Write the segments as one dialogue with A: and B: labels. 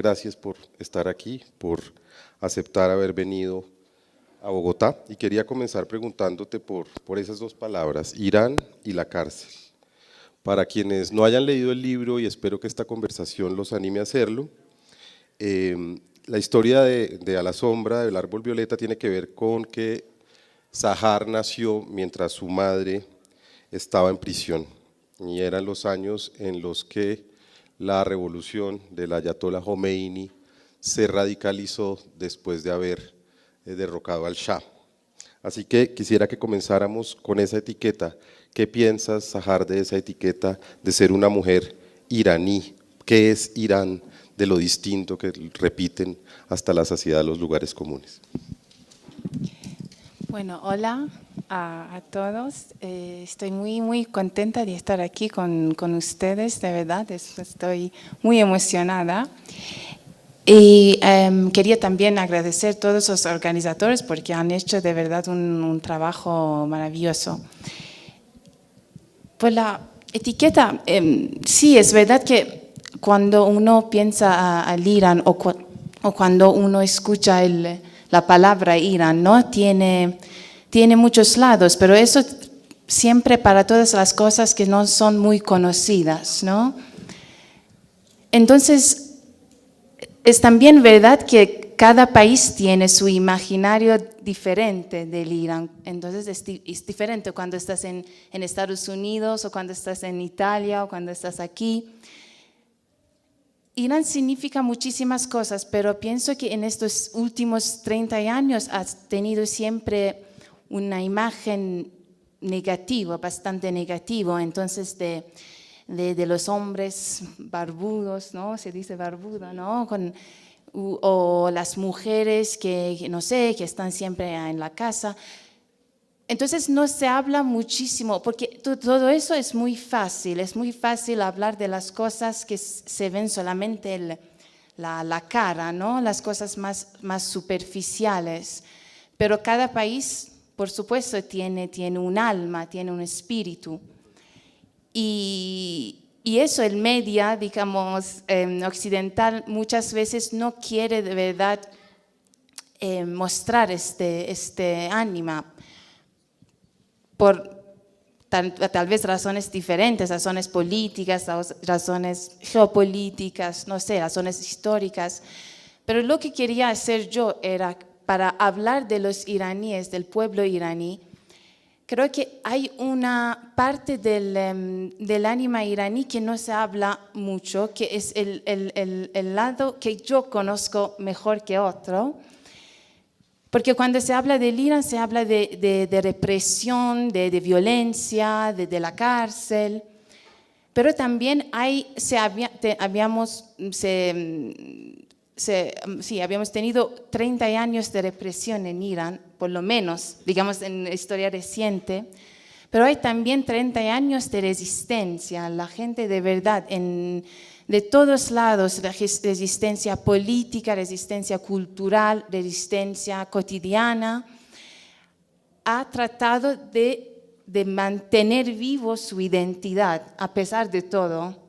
A: gracias por estar aquí, por aceptar haber venido a Bogotá. Y quería comenzar preguntándote por esas dos palabras, Irán y la cárcel. Para quienes no hayan leído el libro, y espero que esta conversación los anime a hacerlo, la historia de A la sombra del árbol violeta tiene que ver con que Sahar nació mientras su madre estaba en prisión, y eran los años en los que la revolución del Ayatollah Khomeini se radicalizó después de haber derrocado al Shah. Así que quisiera que comenzáramos con esa etiqueta. ¿Qué piensas, Sahar, de esa etiqueta de ser una mujer iraní? ¿Qué es Irán de lo distinto que repiten hasta la saciedad los lugares comunes?
B: Bueno, hola a todos. Estoy muy contenta de estar aquí con ustedes, de verdad, estoy muy emocionada. Y quería también agradecer a todos los organizadores porque han hecho de verdad un trabajo maravilloso. Pues la etiqueta, sí, es verdad que cuando uno piensa al Irán o cuando uno escucha la palabra Irán, ¿no? Tiene muchos lados, pero eso siempre para todas las cosas que no son muy conocidas, ¿no? Entonces, es también verdad que cada país tiene su imaginario diferente del Irán. Entonces es diferente cuando estás en Estados Unidos o cuando estás en Italia o cuando estás aquí. Irán significa muchísimas cosas, pero pienso que en estos últimos 30 años has tenido siempre una imagen negativa, bastante negativa. Entonces de los hombres barbudos, ¿no? Se dice barbudo, ¿no? O las mujeres que no sé, que están siempre en la casa. Entonces no se habla muchísimo, porque todo eso es muy fácil hablar de las cosas que se ven solamente la cara, ¿no? Las cosas más superficiales. Pero cada país, por supuesto, tiene un alma, tiene un espíritu. Y eso el media, digamos, occidental muchas veces no quiere de verdad mostrar este ánima por tal vez razones diferentes, razones políticas, razones geopolíticas, no sé, razones históricas. Pero lo que quería hacer yo era para hablar de los iraníes, del pueblo iraní. Creo que hay una parte del ánima iraní que no se habla mucho, que es el lado que yo conozco mejor que otro. Porque cuando se habla del Irán se habla de represión, de violencia, de la cárcel. Pero también habíamos tenido 30 años de represión en Irán, por lo menos, digamos, en la historia reciente. Pero hay también 30 años de resistencia. La gente de verdad, de todos lados, resistencia política, resistencia cultural, resistencia cotidiana, ha tratado de mantener vivo su identidad a pesar de todo.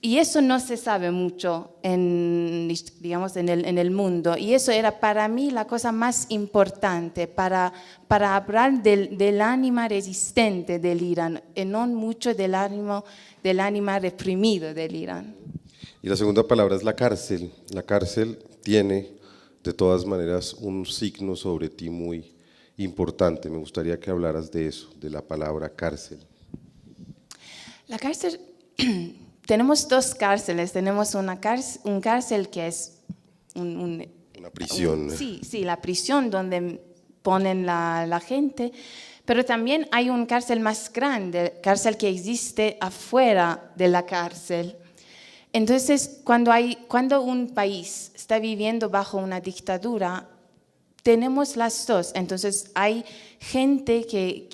B: Y eso no se sabe mucho en el mundo. Y eso era para mí la cosa más importante para hablar del ánima resistente del Irán, y no mucho del ánima reprimido del Irán.
A: Y la segunda palabra es la cárcel. La cárcel tiene, de todas maneras, un signo sobre ti muy importante. Me gustaría que hablaras de eso, de la palabra cárcel.
B: La cárcel... Tenemos dos cárceles. Tenemos un cárcel que es una
A: prisión.
B: Sí, la prisión donde ponen la gente, pero también hay un cárcel más grande, cárcel que existe afuera de la cárcel. Entonces, cuando un país está viviendo bajo una dictadura, tenemos las dos. Entonces hay gente que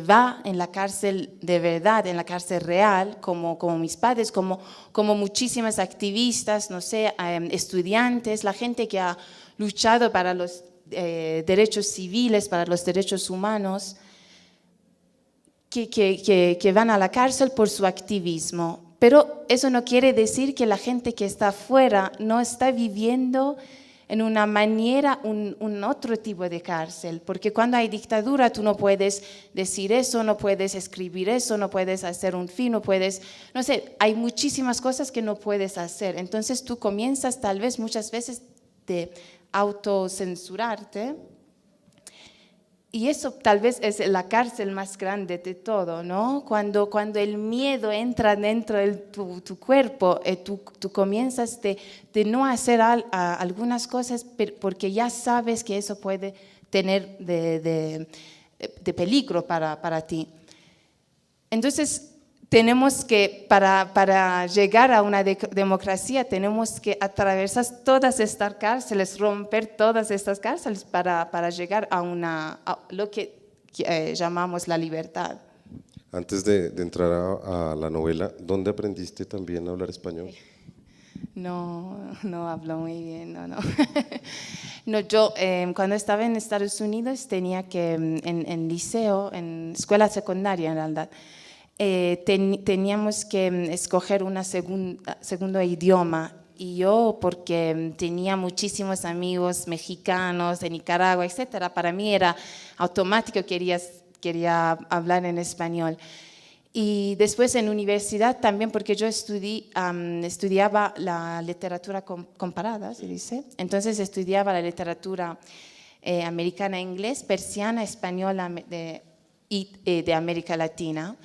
B: va en la cárcel de verdad, en la cárcel real, como mis padres, como muchísimas activistas, no sé, estudiantes, la gente que ha luchado para los derechos civiles, para los derechos humanos, que van a la cárcel por su activismo. Pero eso no quiere decir que la gente que está afuera no está viviendo en una manera un otro tipo de cárcel, porque cuando hay dictadura tú no puedes decir eso, no puedes escribir eso, no puedes hacer un film, no puedes, no sé, hay muchísimas cosas que no puedes hacer. Entonces tú comienzas tal vez muchas veces de autocensurarte. Y eso tal vez es la cárcel más grande de todo, ¿no? Cuando el miedo entra dentro de tu cuerpo, tú comienzas de no hacer algunas cosas porque ya sabes que eso puede tener de peligro para ti. Entonces, tenemos que, para llegar a una democracia, tenemos que atravesar todas estas cárceles, romper todas estas cárceles para llegar a lo que llamamos la libertad.
A: Antes de entrar a la novela, ¿dónde aprendiste también a hablar español?
B: No hablo muy bien, no. No, yo cuando estaba en Estados Unidos tenía que, en liceo, en escuela secundaria en realidad, teníamos que escoger un segundo idioma. Y yo, porque tenía muchísimos amigos mexicanos de Nicaragua, etcétera, para mí era automático, quería hablar en español. Y después en universidad también, porque yo estudiaba la literatura comparada, se dice. Entonces estudiaba la literatura americana, inglés, persiana, española y de América Latina.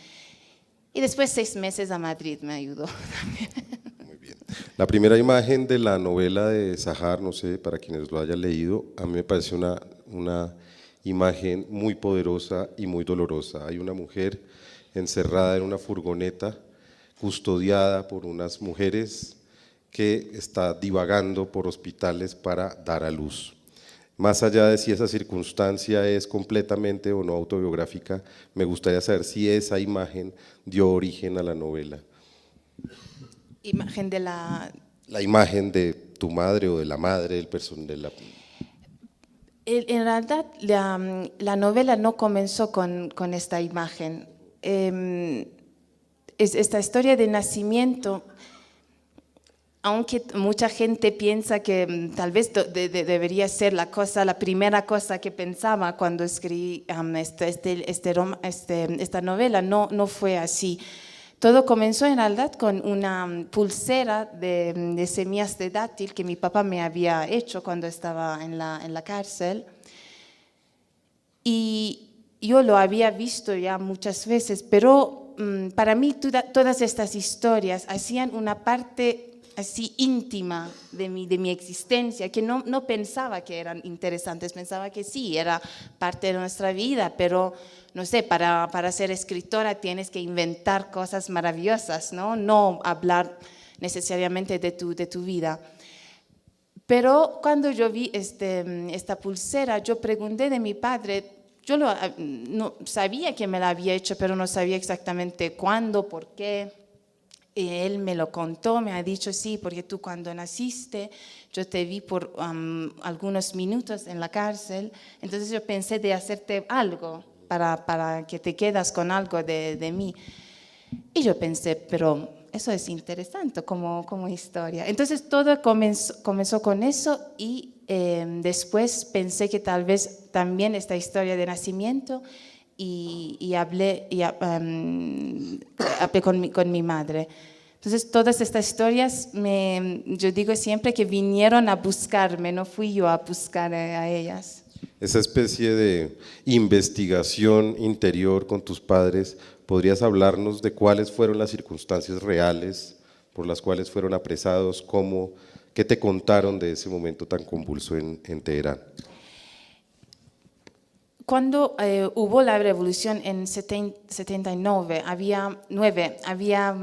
B: Y después 6 meses a Madrid me ayudó también.
A: Muy bien. La primera imagen de la novela de Sahar, no sé, para quienes lo hayan leído, a mí me parece una imagen muy poderosa y muy dolorosa. Hay una mujer encerrada en una furgoneta, custodiada por unas mujeres que está divagando por hospitales para dar a luz. Más allá de si esa circunstancia es completamente o no autobiográfica, me gustaría saber si esa imagen dio origen a la novela.
B: Imagen de la...
A: La imagen de tu madre o de la madre del personaje.
B: En realidad, la novela no comenzó con esta imagen. Esta historia de nacimiento, aunque mucha gente piensa que tal vez debería ser la primera cosa que pensaba cuando escribí esta novela, no fue así. Todo comenzó en realidad con una pulsera de semillas de dátil que mi papá me había hecho cuando estaba en la cárcel. Y yo lo había visto ya muchas veces, pero para mí todas estas historias hacían una parte así íntima de mi existencia, que no pensaba que eran interesantes, pensaba que sí, era parte de nuestra vida, pero no sé, para ser escritora tienes que inventar cosas maravillosas, no hablar necesariamente de tu vida. Pero cuando yo vi esta pulsera, yo pregunté de mi padre, yo no sabía que me la había hecho, pero no sabía exactamente cuándo, por qué. Y él me lo contó, me ha dicho, sí, porque tú cuando naciste, yo te vi por algunos minutos en la cárcel, entonces yo pensé de hacerte algo para que te quedas con algo de mí. Y yo pensé, pero eso es interesante como historia. Entonces todo comenzó con eso y después pensé que tal vez también esta historia de nacimiento y hablé con mi madre. Entonces todas estas historias, yo digo siempre que vinieron a buscarme, no fui yo a buscar a ellas.
A: Esa especie de investigación interior con tus padres, ¿podrías hablarnos de cuáles fueron las circunstancias reales por las cuales fueron apresados? ¿Qué te contaron de ese momento tan convulso en Teherán?
B: Cuando hubo la revolución en 79, había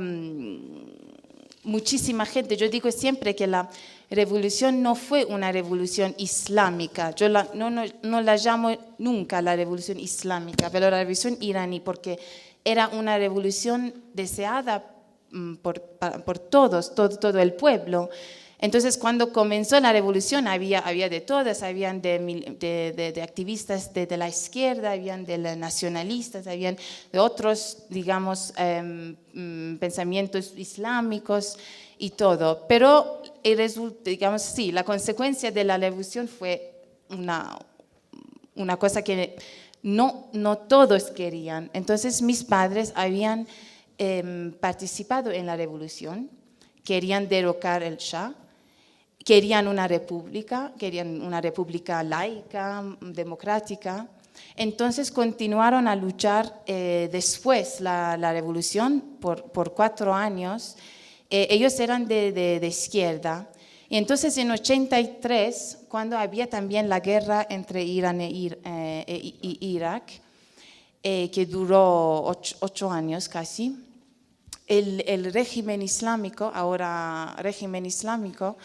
B: muchísima gente. Yo digo siempre que la revolución no fue una revolución islámica. Yo no la llamo nunca la revolución islámica, pero la revolución iraní, porque era una revolución deseada por todos, todo el pueblo. Entonces, cuando comenzó la revolución, había de todas, habían de activistas de la izquierda, habían de nacionalistas, habían de otros, digamos, pensamientos islámicos y todo. Pero, digamos, sí, la consecuencia de la revolución fue una cosa que no todos querían. Entonces, mis padres habían participado en la revolución, querían derrocar el Shah, querían una república laica, democrática. Entonces continuaron a luchar después la revolución por 4 años. Ellos eran de izquierda. Y entonces en 83, cuando había también la guerra entre Irán e Irak, que duró 8 años casi, el régimen islámico, ahora régimen islámico,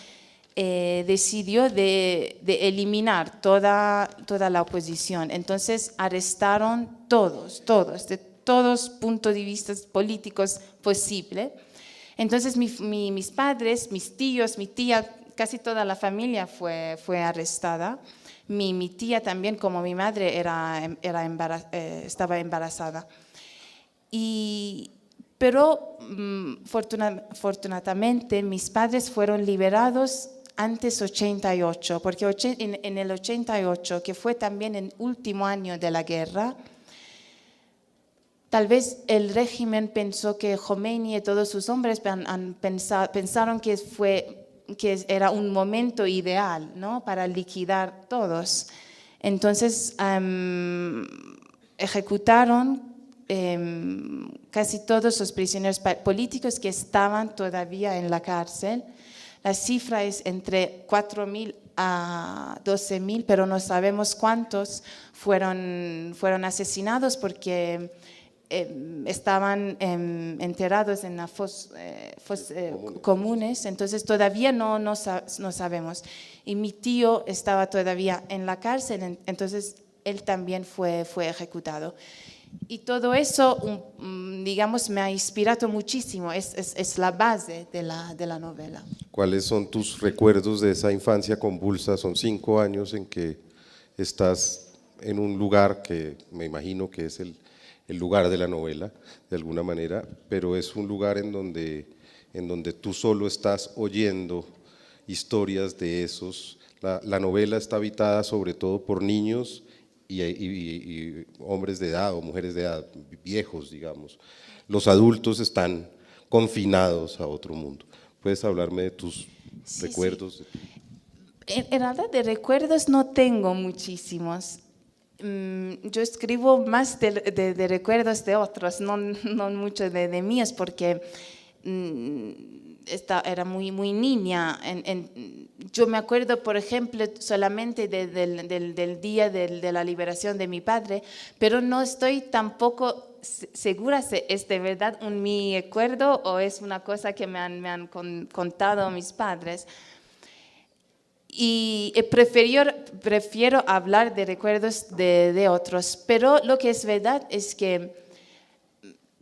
B: decidió de eliminar toda la oposición. Entonces arrestaron todos, de todos puntos de vista políticos posibles. Entonces mis padres, mis tíos, mi tía, casi toda la familia fue arrestada. Mi tía también, como mi madre, estaba embarazada. Pero afortunadamente mis padres fueron liberados antes 88, porque en el 88, que fue también el último año de la guerra, tal vez el régimen pensó que Khomeini y todos sus hombres pensaron que era un momento ideal, ¿no?, para liquidar todos. Entonces ejecutaron casi todos los prisioneros políticos que estaban todavía en la cárcel. La cifra es entre 4.000 a 12.000, pero no sabemos cuántos fueron asesinados porque estaban enterrados en las comunes, entonces todavía no sabemos. Y mi tío estaba todavía en la cárcel, entonces él también fue ejecutado. Y todo eso, digamos, me ha inspirado muchísimo, es la base de la novela.
A: ¿Cuáles son tus recuerdos de esa infancia convulsa? Son 5 años en que estás en un lugar que me imagino que es el lugar de la novela, de alguna manera, pero es un lugar en donde tú solo estás oyendo historias de esos. La novela está habitada sobre todo por niños y hombres de edad o mujeres de edad, viejos, digamos. Los adultos están confinados a otro mundo. ¿Puedes hablarme de tus recuerdos?
B: Sí. En realidad de recuerdos no tengo muchísimos. Yo escribo más de recuerdos de otros, no mucho de míos, porque era muy niña. Yo me acuerdo, por ejemplo, solamente del día de la liberación de mi padre, pero no estoy tampoco segura si es de verdad mi recuerdo o es una cosa que me han contado mis padres. Y prefiero hablar de recuerdos de otros, pero lo que es verdad es que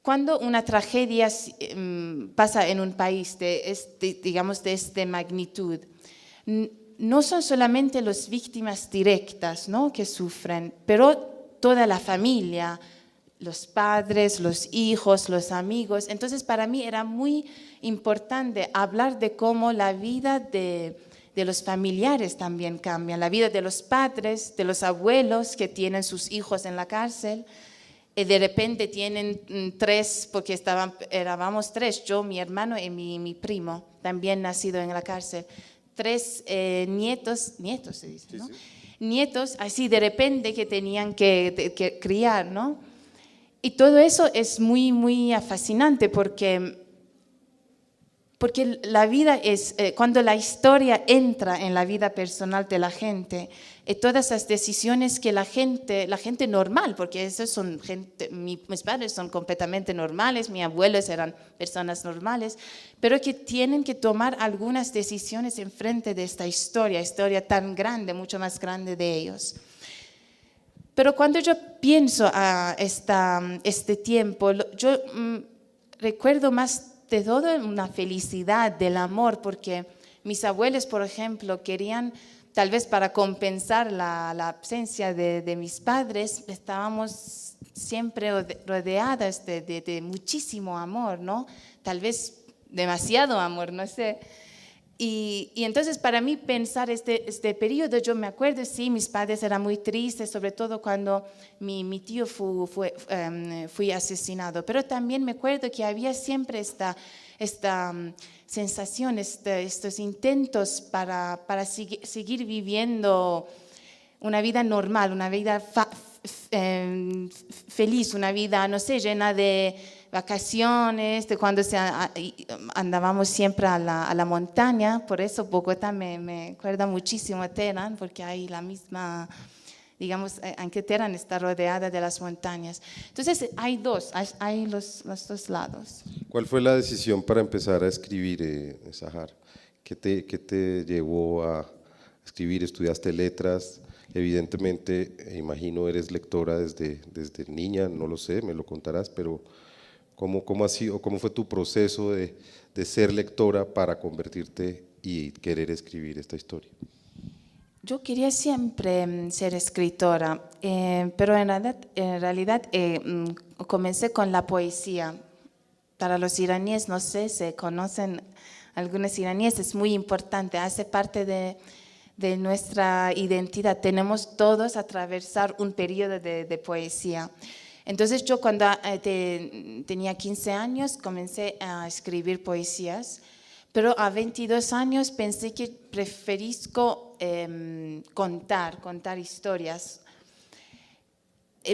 B: cuando una tragedia pasa en un país digamos de esta magnitud, no son solamente las víctimas directas, ¿no?, que sufren, pero toda la familia, los padres, los hijos, los amigos. Entonces para mí era muy importante hablar de cómo la vida de los familiares también cambia, la vida de los padres, de los abuelos que tienen sus hijos en la cárcel. De repente tienen 3, porque éramos 3, yo, mi hermano y mi primo, también nacido en la cárcel. 3 nietos se dice, ¿no? Sí. Nietos, así de repente que tenían que criar, ¿no? Y todo eso es muy fascinante porque la vida es, cuando la historia entra en la vida personal de la gente, todas esas decisiones que la gente normal, porque esos son mis padres son completamente normales, mis abuelos eran personas normales, pero que tienen que tomar algunas decisiones en frente de esta historia tan grande, mucho más grande de ellos. Pero cuando yo pienso a este tiempo, yo recuerdo más de todo una felicidad, del amor, porque mis abuelos, por ejemplo, querían, tal vez para compensar la ausencia de mis padres, estábamos siempre rodeadas de muchísimo amor, ¿no? Tal vez demasiado amor, no sé. Y entonces para mí pensar este periodo, yo me acuerdo, sí, mis padres eran muy tristes, sobre todo cuando mi tío fue asesinado, pero también me acuerdo que había siempre esta sensación, estos intentos para seguir viviendo una vida normal, una vida feliz, una vida, no sé, llena de vacaciones, de cuando andábamos siempre a la montaña. Por eso Bogotá me acuerda muchísimo a Teherán, porque hay la misma, digamos, aunque Teherán está rodeada de las montañas. Entonces hay los dos lados.
A: ¿Cuál fue la decisión para empezar a escribir, Sahar? ¿Qué te llevó a escribir? ¿Estudiaste letras? Evidentemente, imagino eres lectora desde niña, no lo sé, me lo contarás, pero ¿cómo ha sido, cómo fue tu proceso de ser lectora para convertirte y querer escribir esta historia?
B: Yo quería siempre ser escritora, pero en realidad comencé con la poesía. Para los iraníes, no sé, se conocen algunos iraníes, es muy importante, hace parte de nuestra identidad. Tenemos todos atravesar un periodo de poesía. Entonces yo cuando tenía 15 años comencé a escribir poesías, pero a 22 años pensé que preferisco contar historias.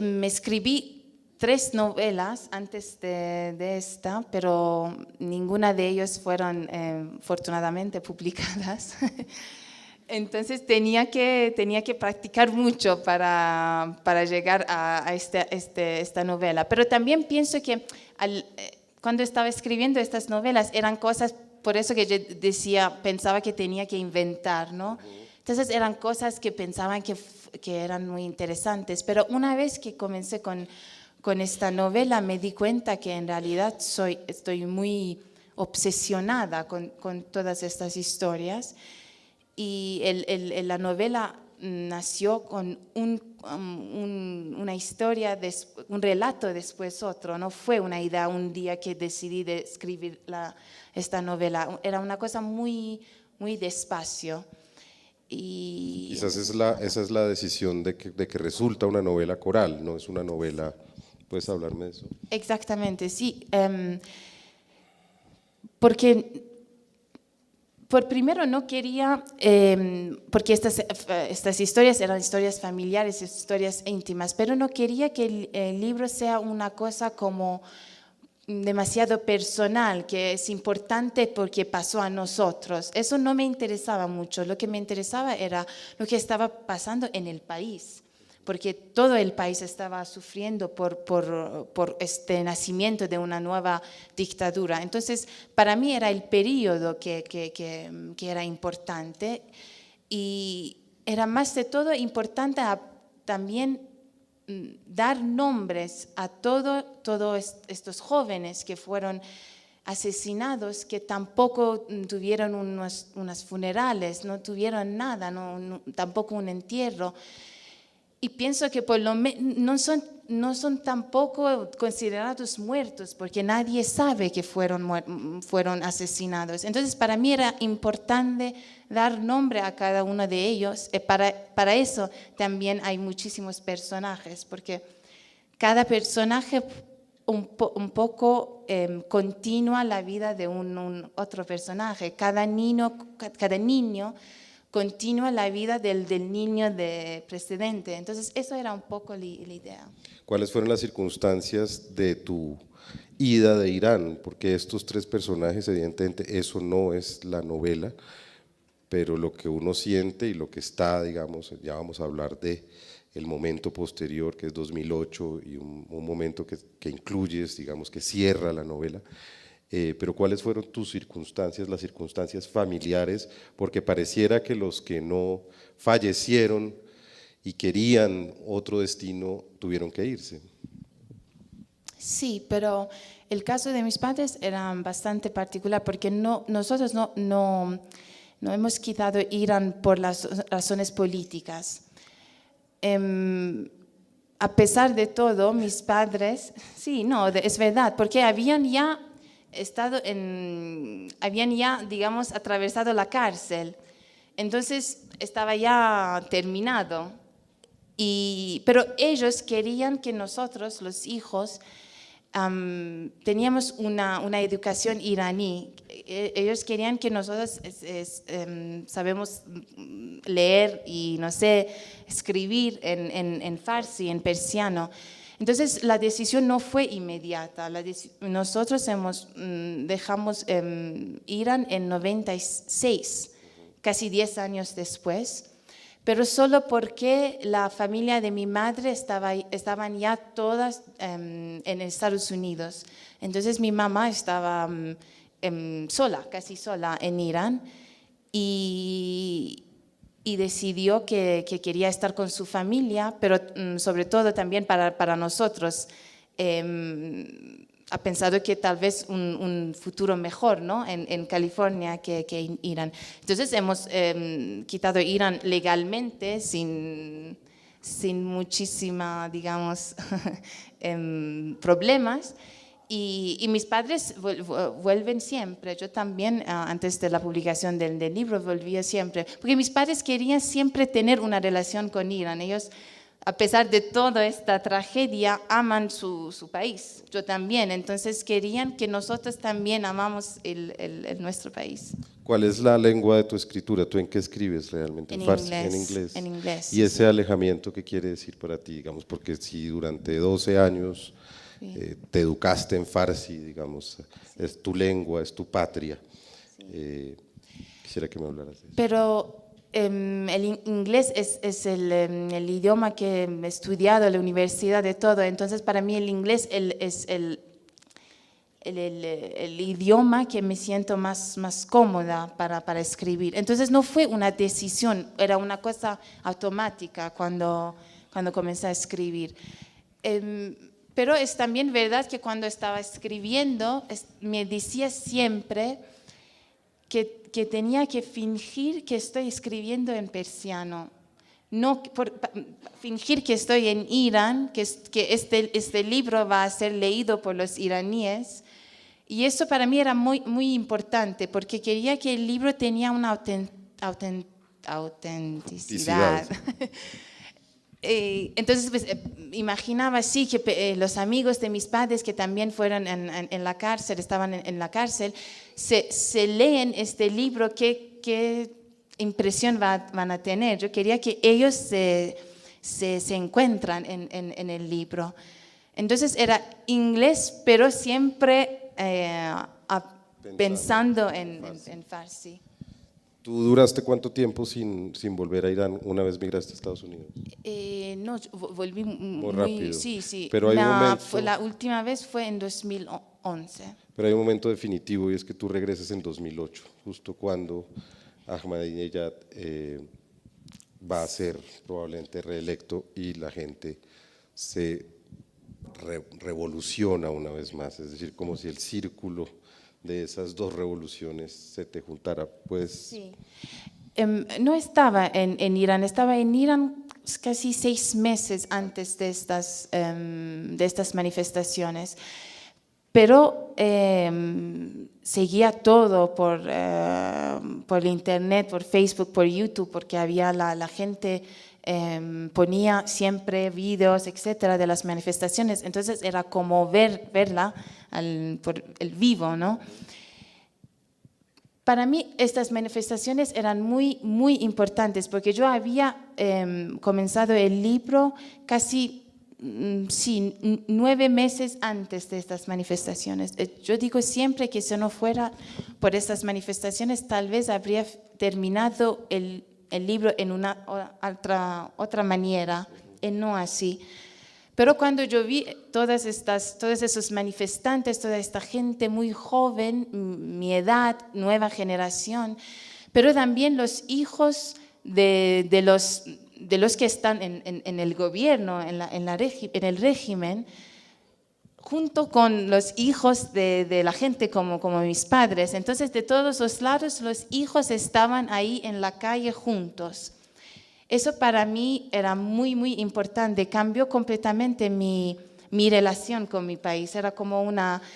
B: Me escribí 3 novelas antes de esta, pero ninguna de ellas fueron afortunadamente publicadas. Entonces tenía que practicar mucho para llegar a esta novela. Pero también pienso que cuando estaba escribiendo estas novelas eran cosas, por eso que yo pensaba que tenía que inventar, ¿no? Entonces eran cosas que pensaban que eran muy interesantes. Pero una vez que comencé con esta novela me di cuenta que en realidad estoy muy obsesionada con todas estas historias. Y la novela nació con una historia, un relato después otro. No fue una idea un día que decidí de escribir esta novela. Era una cosa muy, muy despacio. Y
A: Quizás esa es la decisión de que resulta una novela coral, no es una novela. ¿Puedes hablarme de eso?
B: exactamente, sí. Porque por primero no quería, porque estas historias eran historias familiares, historias íntimas, pero no quería que el libro sea una cosa como demasiado personal, que es importante porque pasó a nosotros. Eso no me interesaba mucho. Lo que me interesaba era lo que estaba pasando en el país, porque todo el país estaba sufriendo por este nacimiento de una nueva dictadura. Entonces, para mí era el periodo que era importante, y era más de todo importante también dar nombres a todos estos jóvenes que fueron asesinados, que tampoco tuvieron unos funerales, no tuvieron nada, tampoco un entierro. Y pienso que por lo menos no son tampoco considerados muertos, porque nadie sabe que fueron asesinados. Entonces, para mí era importante dar nombre a cada uno de ellos. Para eso también hay muchísimos personajes, porque cada personaje un poco continúa la vida de un otro personaje. Cada niño continúa la vida del niño precedente. Entonces, eso era un poco la idea.
A: ¿Cuáles fueron las circunstancias de tu ida de Irán? Porque estos 3 personajes, evidentemente, eso no es la novela, pero lo que uno siente y lo que está, digamos, ya vamos a hablar de el momento posterior, que es 2008, y un momento que incluyes, digamos, que cierra la novela. Pero ¿cuáles fueron tus circunstancias, las circunstancias familiares? Porque pareciera que los que no fallecieron y querían otro destino tuvieron que irse.
B: Sí, pero el caso de mis padres era bastante particular, porque nosotros no no hemos quitado Irán por las razones políticas. A pesar de todo, mis padres, sí, no, es verdad, porque habían ya digamos, atravesado la cárcel. Entonces estaba ya terminado. Pero ellos querían que nosotros, los hijos, teníamos una educación iraní. Ellos querían que nosotros sabemos leer y, no sé, escribir en farsi, en persiano. Entonces, la decisión no fue inmediata. Nosotros dejamos Irán en 96, casi 10 años después, pero solo porque la familia de mi madre estaban ya todas en Estados Unidos. Entonces mi mamá estaba sola, casi sola en Irán y decidió que quería estar con su familia, pero sobre todo también para nosotros. Ha pensado que tal vez un futuro mejor, ¿no? en California que en Irán. Entonces hemos quitado Irán legalmente, sin muchísima, digamos, problemas. Y mis padres vuelven siempre. Yo también, antes de la publicación del libro, volvía siempre. Porque mis padres querían siempre tener una relación con Irán. Ellos, a pesar de toda esta tragedia, aman su país. Yo también. Entonces querían que nosotros también amamos nuestro país.
A: ¿Cuál es la lengua de tu escritura? ¿Tú en qué escribes realmente?
B: En
A: farsi,
B: inglés.
A: en inglés.
B: En inglés.
A: ¿Y ese alejamiento qué quiere decir para ti? Digamos, porque si durante 12 años te educaste en farsi, digamos, es tu lengua, es tu patria. Quisiera que me hablaras de eso.
B: Pero el inglés es el idioma que he estudiado en la universidad de todo. Entonces, para mí el inglés es el idioma que me siento más cómoda para escribir. Entonces, no fue una decisión, era una cosa automática cuando comencé a escribir. Pero es también verdad que cuando estaba escribiendo, me decía siempre que tenía que fingir que estoy escribiendo en persiano. No fingir que estoy en Irán, que este libro va a ser leído por los iraníes. Y eso para mí era muy, muy importante, porque quería que el libro tenía una autenticidad. Entonces, pues, imaginaba así que los amigos de mis padres que también fueron en la cárcel, estaban en la cárcel, se leen este libro, ¿qué impresión van a tener? Yo quería que ellos se encuentran en el libro. Entonces era inglés, pero siempre pensando en farsi.
A: ¿Tú duraste cuánto tiempo sin volver a Irán una vez migraste a Estados Unidos?
B: No, volví muy
A: rápido.
B: Sí.
A: Pero hay un momento,
B: la última vez fue en 2011.
A: Pero hay un momento definitivo y es que tú regresas en 2008, justo cuando Ahmadinejad va a ser probablemente reelecto y la gente se revoluciona una vez más, es decir, como si el círculo de esas dos revoluciones se te juntara, pues.
B: Sí. No estaba en Irán, estaba en Irán casi 6 meses antes de estas manifestaciones, pero seguía todo por el internet, por Facebook, por YouTube, porque había la gente ponía siempre vídeos, etcétera, de las manifestaciones. Entonces era como verla por el vivo, ¿no? Para mí estas manifestaciones eran muy, muy importantes porque yo había comenzado el libro casi 9 meses antes de estas manifestaciones. Yo digo siempre que si no fuera por estas manifestaciones, tal vez habría terminado el libro en una otra manera, y no así. Pero cuando yo vi todos esos manifestantes, toda esta gente muy joven, mi edad, nueva generación, pero también los hijos de los que están en el gobierno, en el régimen, junto con los hijos de la gente como mis padres. Entonces, de todos los lados, los hijos estaban ahí en la calle juntos. Eso para mí era muy, muy importante. Cambió completamente mi relación con mi país. Era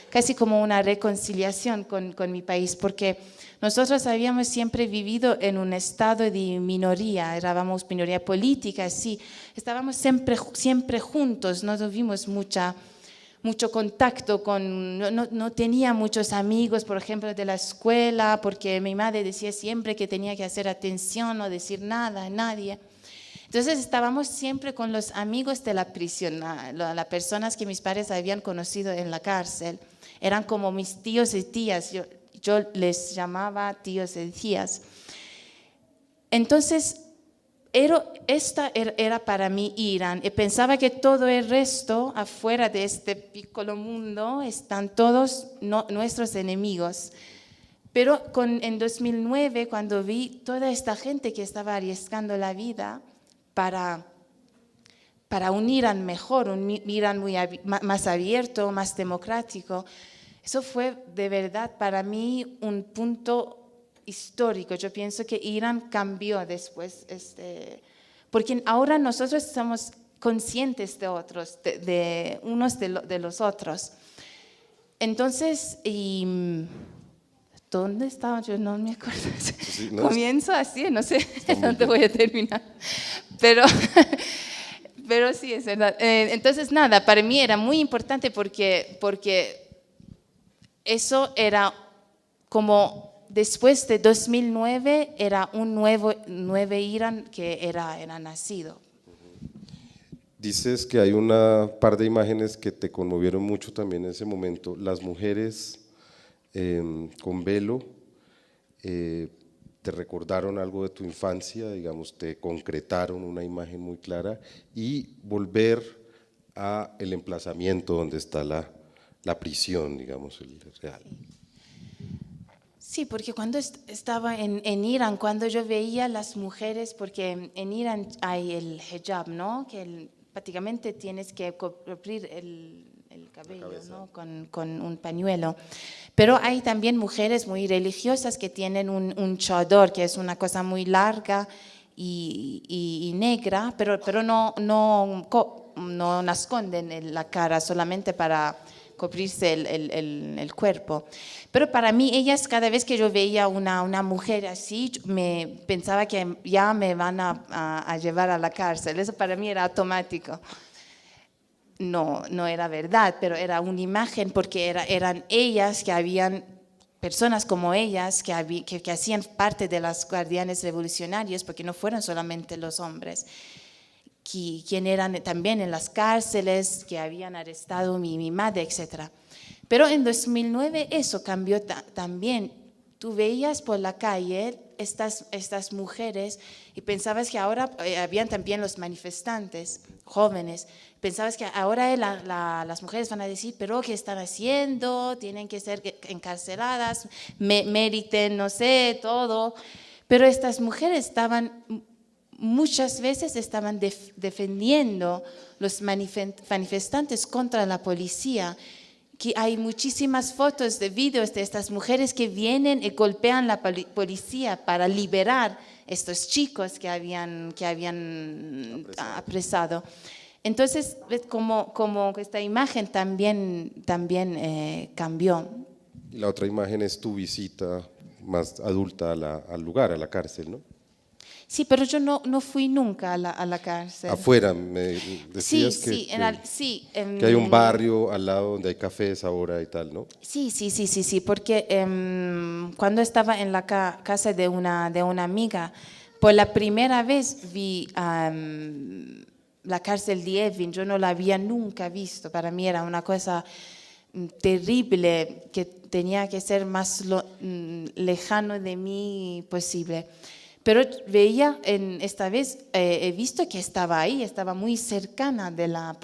B: casi como una reconciliación con mi país, porque nosotros habíamos siempre vivido en un estado de minoría, éramos minoría política, sí. Estábamos siempre juntos, no tuvimos mucho contacto no tenía muchos amigos, por ejemplo, de la escuela, porque mi madre decía siempre que tenía que hacer atención, no decir nada a nadie. Entonces estábamos siempre con los amigos de la prisión, las personas que mis padres habían conocido en la cárcel. Eran como mis tíos y tías, yo les llamaba tíos y tías. Entonces, esta era para mí Irán, y pensaba que todo el resto, afuera de este piccolo mundo, están todos nuestros enemigos. Pero en 2009, cuando vi toda esta gente que estaba arriesgando la vida para un Irán mejor, un Irán más abierto, más democrático, eso fue de verdad para mí un punto histórico. Yo pienso que Irán cambió después, porque ahora nosotros somos conscientes de otros, de unos de los otros. Entonces, ¿dónde estaba? Yo no me acuerdo. Sí, no, comienzo así, no sé dónde voy a terminar. Pero sí, es verdad. Entonces, nada, para mí era muy importante porque eso era como después de 2009, era un nuevo Irán que era nacido.
A: Dices que hay una par de imágenes que te conmovieron mucho también en ese momento. Las mujeres con velo, te recordaron algo de tu infancia, digamos, te concretaron una imagen muy clara, y volver a el emplazamiento donde está la prisión, digamos, el real.
B: Sí, porque cuando estaba en Irán, cuando yo veía las mujeres, porque en Irán hay el hijab, ¿no? Que prácticamente tienes que cubrir el cabello, ¿no? Con un pañuelo. Pero hay también mujeres muy religiosas que tienen un chador, que es una cosa muy larga y negra, pero no esconden la cara, solamente para cubrirse el cuerpo. Pero para mí, ellas, cada vez que yo veía una mujer así, me pensaba que ya me van a llevar a la cárcel. Eso para mí era automático. No era verdad, pero era una imagen, porque eran ellas que habían personas como ellas que hacían parte de las guardianes revolucionarios, porque no fueron solamente los hombres, quien eran también en las cárceles, que habían arrestado mi madre, etc. Pero en 2009 eso cambió también. Tú veías por la calle estas mujeres y pensabas que ahora habían también los manifestantes jóvenes. Pensabas que ahora las mujeres van a decir, pero ¿qué están haciendo? Tienen que ser encarceladas, meriten, no sé, todo. Pero estas mujeres muchas veces estaban defendiendo los manifestantes contra la policía. Que hay muchísimas fotos de videos de estas mujeres que vienen y golpean la policía para liberar estos chicos que habían apresado. Entonces, como esta imagen también cambió.
A: Y la otra imagen es tu visita más adulta al lugar, a la cárcel, ¿no?
B: Sí, pero yo no fui nunca a la cárcel.
A: Afuera, me decías que hay un barrio al lado donde hay cafés ahora y tal, ¿no?
B: Sí, porque cuando estaba en la casa de una amiga, por la primera vez vi la cárcel de Evin. Yo no la había nunca visto. Para mí era una cosa terrible, que tenía que ser más lejano de mí posible. Pero veía, esta vez he visto que estaba ahí, estaba muy cercana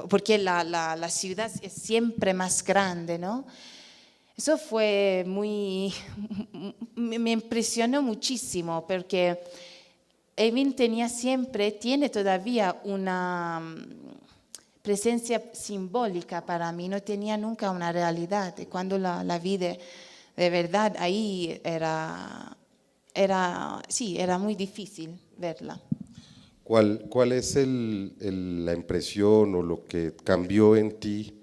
B: porque la ciudad es siempre más grande, ¿no? Eso fue me impresionó muchísimo, porque Evin tiene todavía una presencia simbólica para mí, no tenía nunca una realidad. Y cuando la vi de verdad, ahí era muy difícil verla.
A: ¿Cuál es la impresión o lo que cambió en ti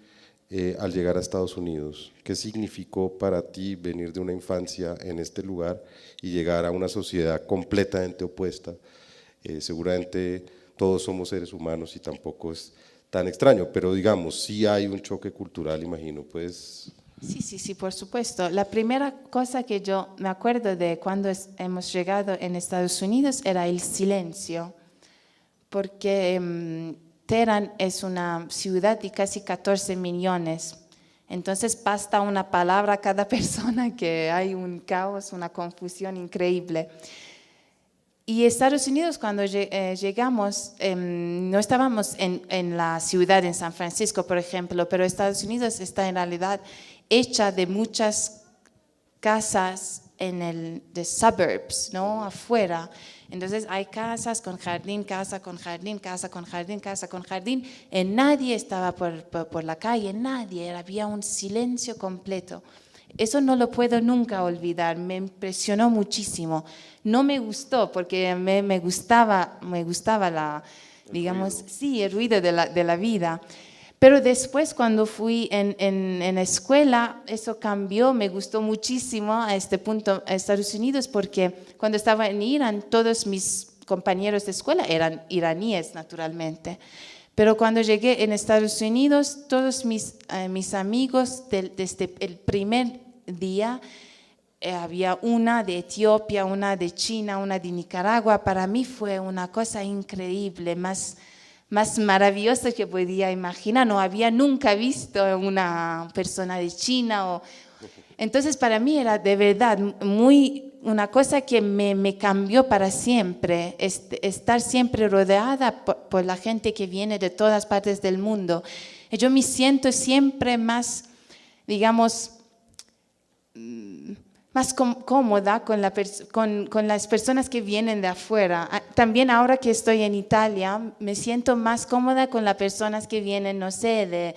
A: al llegar a Estados Unidos? ¿Qué significó para ti venir de una infancia en este lugar y llegar a una sociedad completamente opuesta? Seguramente todos somos seres humanos y tampoco es tan extraño, pero digamos, sí hay un choque cultural, imagino, pues...
B: Sí, por supuesto. La primera cosa que yo me acuerdo de cuando hemos llegado en Estados Unidos era el silencio, porque Teherán es una ciudad de casi 14 millones. Entonces basta una palabra a cada persona que hay un caos, una confusión increíble. Y Estados Unidos, cuando llegamos, no estábamos en la ciudad, en San Francisco, por ejemplo, pero Estados Unidos está en realidad hecha de muchas casas de suburbs, ¿no? Afuera. Entonces hay casas con jardín, casa con jardín, casa con jardín, casa con jardín, y nadie estaba por la calle, nadie, había un silencio completo. Eso no lo puedo nunca olvidar, me impresionó muchísimo. No me gustó porque me gustaba el ruido de la vida. Pero después cuando fui en la escuela, eso cambió, me gustó muchísimo a este punto a Estados Unidos, porque cuando estaba en Irán, todos mis compañeros de escuela eran iraníes, naturalmente. Pero cuando llegué en Estados Unidos, todos mis amigos, desde el primer día, había una de Etiopía, una de China, una de Nicaragua. Para mí fue una cosa increíble, más maravillosa que podía imaginar. No había nunca visto una persona de China. Entonces para mí era de verdad una cosa que me cambió para siempre, estar siempre rodeada por la gente que viene de todas partes del mundo. Y yo me siento siempre más, digamos, más cómoda con las personas que vienen de afuera. También ahora que estoy en Italia, me siento más cómoda con las personas que vienen, no sé, de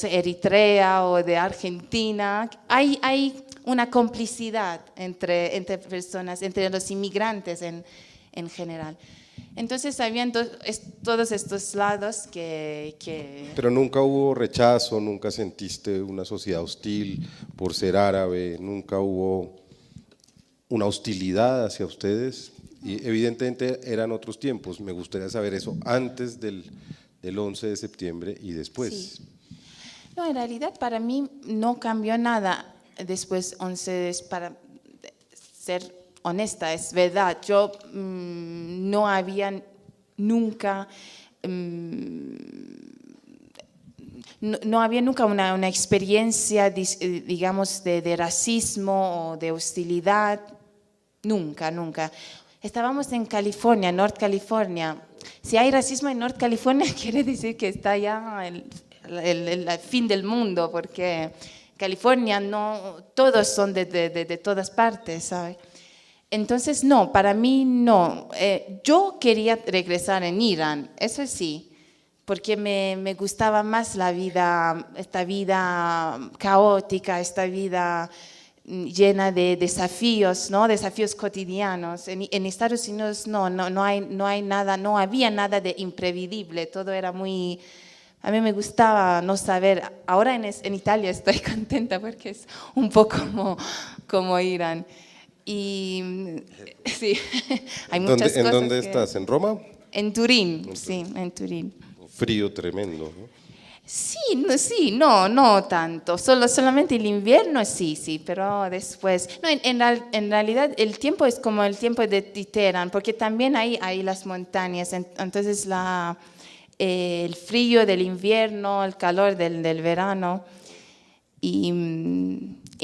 B: Eritrea o de Argentina. Hay una complicidad entre personas, entre los inmigrantes en general. Entonces habían todos estos lados que...
A: Pero nunca hubo rechazo, nunca sentiste una sociedad hostil por ser árabe, nunca hubo una hostilidad hacia ustedes. Y evidentemente eran otros tiempos, me gustaría saber eso antes del 11 de septiembre y después.
B: Sí. No, en realidad para mí no cambió nada después 11, para ser honesta, es verdad. Yo no había nunca, no había nunca una experiencia, digamos, de racismo o de hostilidad. Nunca. Estábamos en California, North California. Si hay racismo en North California, quiere decir que está ya el fin del mundo, porque California no, todos son de todas partes, ¿sabes? Entonces, no, para mí no. Yo quería regresar en Irán, eso sí, porque me gustaba más esta vida caótica, esta vida llena de desafíos, ¿no? Desafíos cotidianos. En Estados Unidos no hay nada, no había nada de imprevisible, todo era muy... A mí me gustaba no saber. Ahora en Italia estoy contenta porque es un poco como Irán. Y sí, hay muchas cosas.
A: ¿En dónde estás? ¿En Roma?
B: En Turín, sí, en Turín.
A: Frío tremendo, ¿no?
B: Sí, no tanto. Solamente el invierno sí, pero después. No, en realidad el tiempo es como el tiempo de Teherán, porque también hay las montañas. Entonces el frío del invierno, el calor del verano y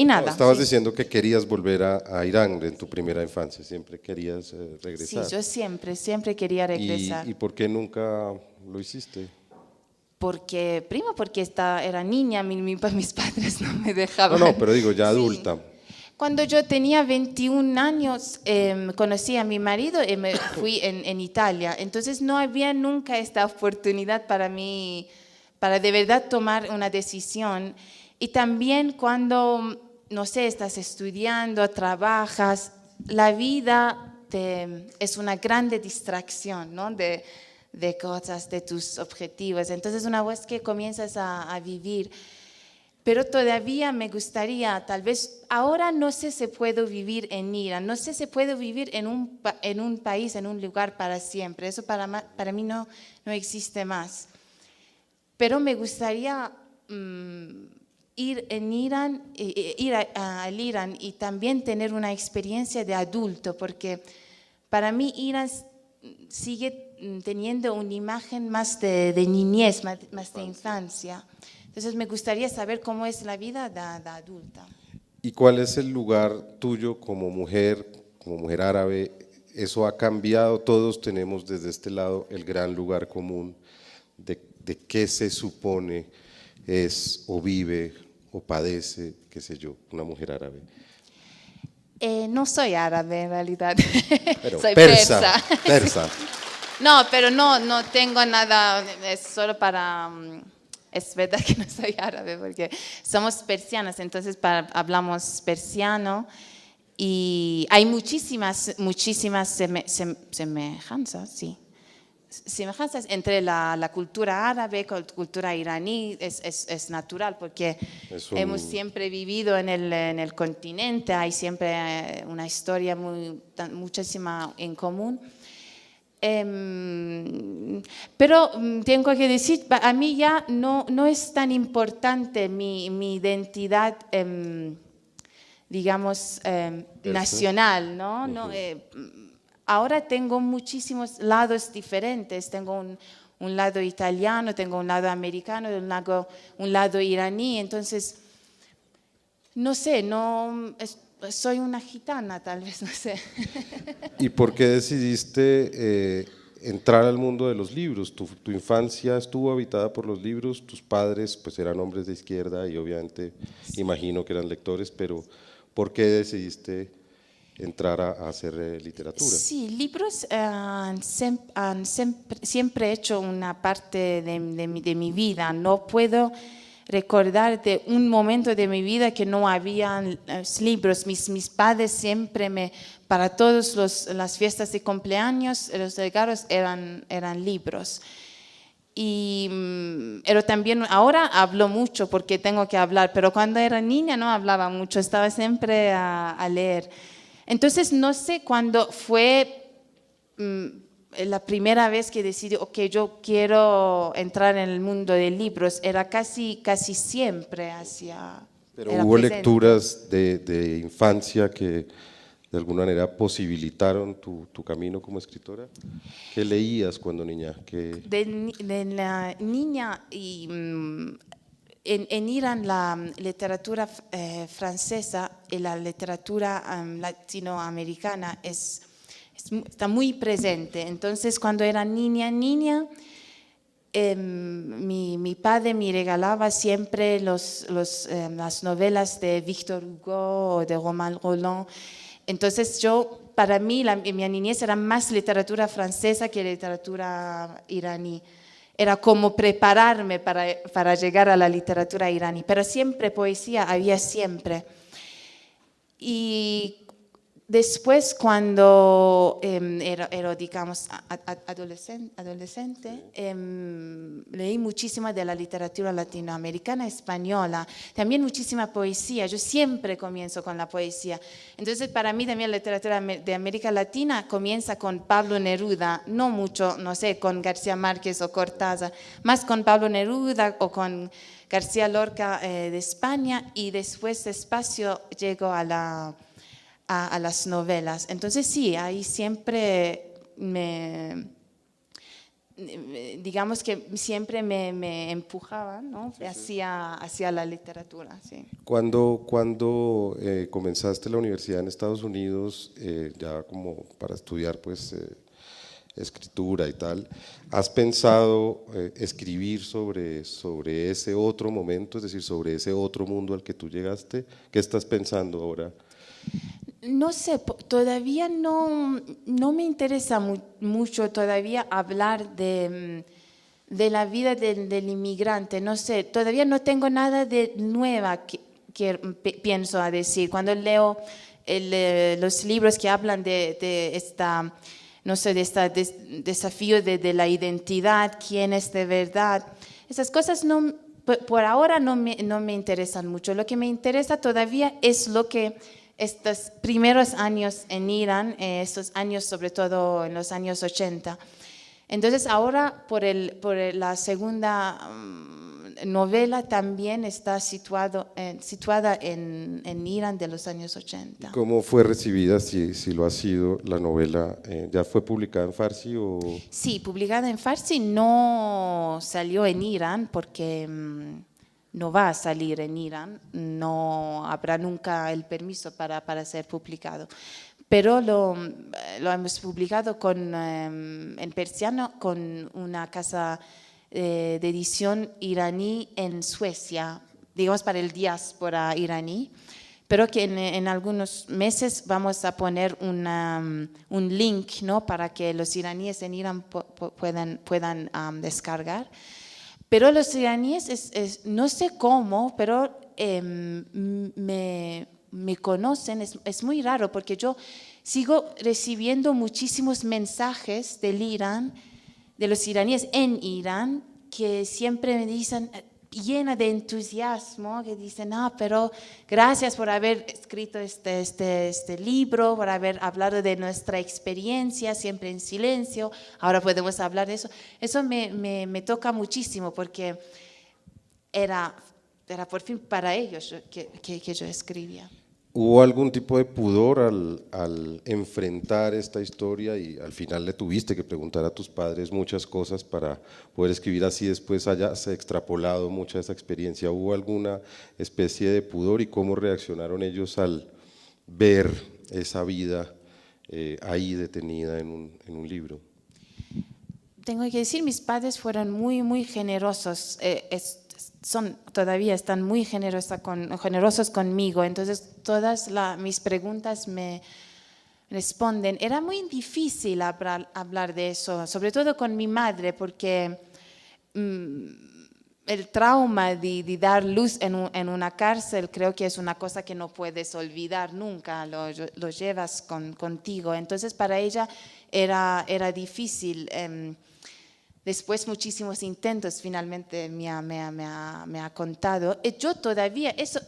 B: nada.
A: Estabas diciendo que querías volver a Irán en tu primera infancia, siempre querías regresar.
B: Sí, yo siempre quería regresar.
A: ¿Y por qué nunca lo hiciste?
B: Porque era niña, mis padres no me dejaban.
A: No, pero digo ya adulta.
B: Sí. Cuando yo tenía 21 años, conocí a mi marido y me fui en Italia. Entonces no había nunca esta oportunidad para mí para de verdad tomar una decisión. Y también cuando, no sé, estás estudiando, trabajas, la vida es una grande distracción, ¿no? de cosas, de tus objetivos. Entonces, una vez que comienzas a vivir, pero todavía me gustaría, tal vez, ahora no sé si puedo vivir en Irán, no sé si puedo vivir en un país, en un lugar para siempre. Eso para mí no existe más. Pero me gustaría ir al Irán y también tener una experiencia de adulto, porque para mí Irán sigue teniendo una imagen más de niñez, más de infancia. Entonces me gustaría saber cómo es la vida de adulta.
A: ¿Y cuál es el lugar tuyo como mujer árabe? Eso ha cambiado, todos tenemos desde este lado el gran lugar común de qué se supone es o vive o padece, qué sé yo, una mujer árabe.
B: No soy árabe en realidad,
A: Pero
B: soy
A: persa.
B: No, pero no tengo nada, es solo para... Es verdad que no soy árabe porque somos persianas, entonces hablamos persiano y hay muchísimas semejanzas, sí. Semejanzas entre la cultura árabe y la cultura iraní, es natural porque hemos siempre vivido en el continente, hay siempre una historia muchísima en común. Pero tengo que decir, a mí ya no es tan importante mi identidad, digamos, nacional, ¿no? No, ahora tengo muchísimos lados diferentes, tengo un lado italiano, tengo un lado americano, un lado iraní, entonces, no sé, soy una gitana tal vez, no sé.
A: ¿Y por qué decidiste entrar al mundo de los libros? ¿Tu infancia estuvo habitada por los libros? Tus padres pues eran hombres de izquierda y obviamente imagino que eran lectores, pero ¿por qué decidiste entrar a hacer literatura?
B: Sí, libros siempre he hecho una parte de mi vida. No puedo recordar de un momento de mi vida que no había libros. Mis padres siempre para todas las fiestas de cumpleaños, los regalos eran libros. Pero también ahora hablo mucho porque tengo que hablar, pero cuando era niña no hablaba mucho, estaba siempre a leer. Entonces, no sé cuándo fue la primera vez que decidí, ok, yo quiero entrar en el mundo de libros. Era casi siempre
A: Pero hubo presente. Lecturas de infancia que de alguna manera posibilitaron tu camino como escritora. ¿Qué leías cuando niña?
B: De la niña en Irán la literatura francesa y la literatura latinoamericana está muy presente. Entonces, cuando era niña, mi padre me regalaba siempre las novelas de Victor Hugo o de Romain Rolland. Entonces, para mí, mi niñez era más literatura francesa que literatura iraní. Era como prepararme para llegar a la literatura iraní, pero siempre poesía, había siempre. Y después, cuando era digamos, adolescente, leí muchísima de la literatura latinoamericana, española, también muchísima poesía. Yo siempre comienzo con la poesía. Entonces, para mí también la literatura de América Latina comienza con Pablo Neruda, no mucho, no sé, con García Márquez o Cortázar, más con Pablo Neruda o con García Lorca de España, y después despacio llego a las novelas. Entonces sí, ahí siempre digamos que siempre me empujaba, ¿no? Hacia la literatura. Sí.
A: Cuando comenzaste la universidad en Estados Unidos, ya como para estudiar pues escritura y tal, ¿has pensado escribir sobre ese otro momento, es decir, sobre ese otro mundo al que tú llegaste? ¿Qué estás pensando ahora?
B: No sé, todavía no me interesa mucho todavía hablar de de la vida del inmigrante. No sé, todavía no tengo nada de nueva que pienso a decir. Cuando leo los libros que hablan de esta, no sé, de este desafío de la identidad, quién es de verdad, esas cosas no, por ahora no me interesan mucho. Lo que me interesa todavía es lo que estos primeros años en Irán, estos años sobre todo en los años 80. Entonces ahora la segunda novela también está situada en Irán de los años 80.
A: ¿Cómo fue recibida, si lo ha sido, la novela? ¿Ya fue publicada en Farsi o...?
B: Sí, publicada en Farsi, no salió en Irán porque no va a salir en Irán, no habrá nunca el permiso para ser publicado. Pero lo hemos publicado en persiano con una casa de edición iraní en Suecia, digamos para el diáspora iraní, pero que en algunos meses vamos a poner un link, ¿no?, para que los iraníes en Irán puedan descargar. Pero los iraníes, no sé cómo, pero me conocen, es muy raro porque yo sigo recibiendo muchísimos mensajes del Irán, de los iraníes en Irán, que siempre me dicen, llena de entusiasmo, que dicen, pero gracias por haber escrito este libro, por haber hablado de nuestra experiencia, siempre en silencio, ahora podemos hablar de eso. Eso me toca muchísimo porque era por fin para ellos que yo escribía.
A: ¿Hubo algún tipo de pudor al enfrentar esta historia y al final le tuviste que preguntar a tus padres muchas cosas para poder escribir así, después hayas extrapolado mucha de esa experiencia? ¿Hubo alguna especie de pudor y cómo reaccionaron ellos al ver esa vida ahí detenida en un libro?
B: Tengo que decir, mis padres fueron muy, muy generosos. Todavía están muy generosos conmigo, entonces todas mis preguntas me responden. Era muy difícil hablar de eso, sobre todo con mi madre, porque el trauma de dar luz en una cárcel creo que es una cosa que no puedes olvidar nunca, lo llevas contigo. Entonces para ella era difícil. Después muchísimos intentos, finalmente me ha contado. Y yo todavía, eso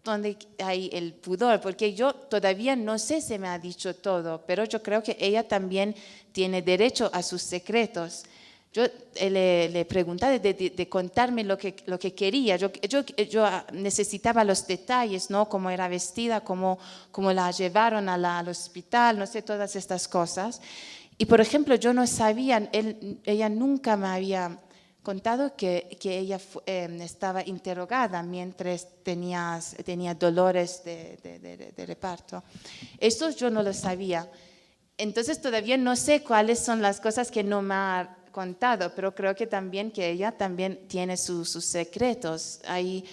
B: donde hay el pudor, porque yo todavía no sé si me ha dicho todo, pero yo creo que ella también tiene derecho a sus secretos. Yo le preguntaba de contarme lo que quería. Yo necesitaba los detalles, ¿no? Cómo era vestida, cómo la llevaron al hospital, no sé, todas estas cosas. Y por ejemplo, yo no sabía, ella nunca me había contado que ella estaba interrogada mientras tenía dolores de reparto. Eso yo no lo sabía. Entonces todavía no sé cuáles son las cosas que no me ha contado, pero creo que también que ella también tiene sus secretos. Hay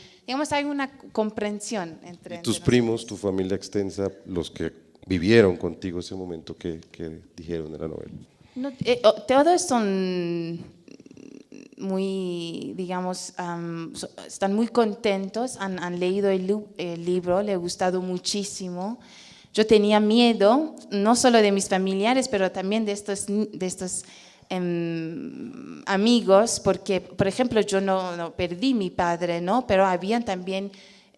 B: una comprensión entre
A: ¿Y tus
B: nosotros.
A: primos, tu familia extensa, los que vivieron contigo ese momento que dijeron de la novela?
B: No, todos son muy, digamos, están muy contentos, han leído el libro, le ha gustado muchísimo. Yo tenía miedo, no solo de mis familiares, pero también de estos amigos, porque, por ejemplo, yo no perdí mi padre, ¿no? Pero habían también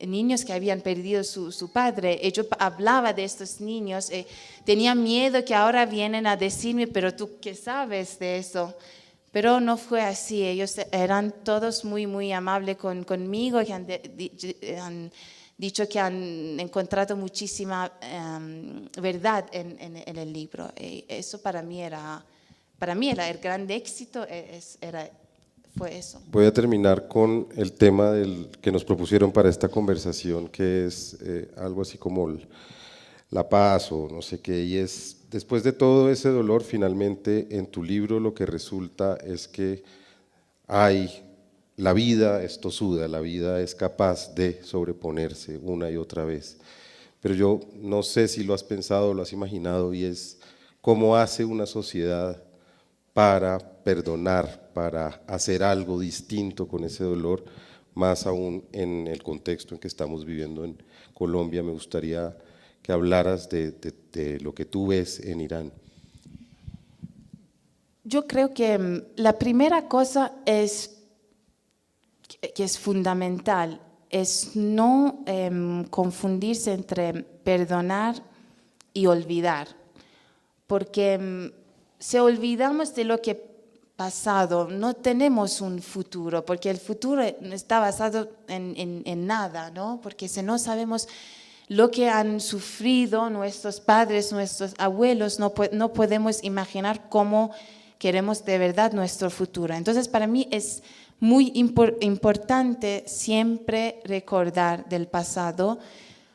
B: niños que habían perdido su padre. Yo hablaba de estos niños, tenía miedo que ahora vienen a decirme, pero tú qué sabes de eso. Pero no fue así, ellos eran todos muy, muy amables conmigo, que han dicho que han encontrado muchísima verdad en el libro. Eso para mí era el gran éxito, fue eso.
A: Voy a terminar con el tema que nos propusieron para esta conversación, que es algo así como la paz o no sé qué, y es, después de todo ese dolor, finalmente en tu libro lo que resulta es que la vida es tosuda, la vida es capaz de sobreponerse una y otra vez, pero yo no sé si lo has pensado o lo has imaginado, y es cómo hace una sociedad para perdonar, para hacer algo distinto con ese dolor, más aún en el contexto en que estamos viviendo en Colombia? Me gustaría que hablaras de lo que tú ves en Irán.
B: Yo creo que la primera cosa que es fundamental es no confundirse entre perdonar y olvidar, porque si olvidamos de lo que ha pasado, no tenemos un futuro, porque el futuro está basado en nada, ¿no? Porque si no sabemos lo que han sufrido nuestros padres, nuestros abuelos, no podemos imaginar cómo queremos de verdad nuestro futuro. Entonces, para mí es muy importante siempre recordar del pasado,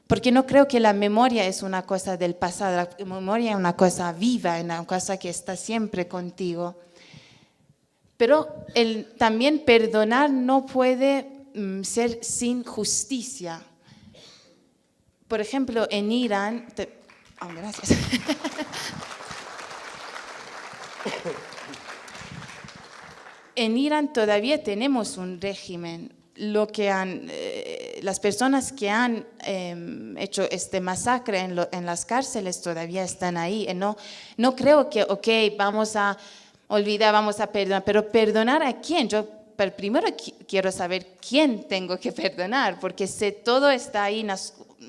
B: porque no creo que la memoria es una cosa del pasado, la memoria es una cosa viva, una cosa que está siempre contigo. Pero también perdonar no puede ser sin justicia. Por ejemplo, en Irán… gracias. En Irán todavía tenemos un régimen. Las personas que han hecho este masacre en las cárceles todavía están ahí. No creo que, vamos a olvidar, vamos a perdonar, pero ¿perdonar a quién? Yo primero quiero saber quién tengo que perdonar, porque si todo está ahí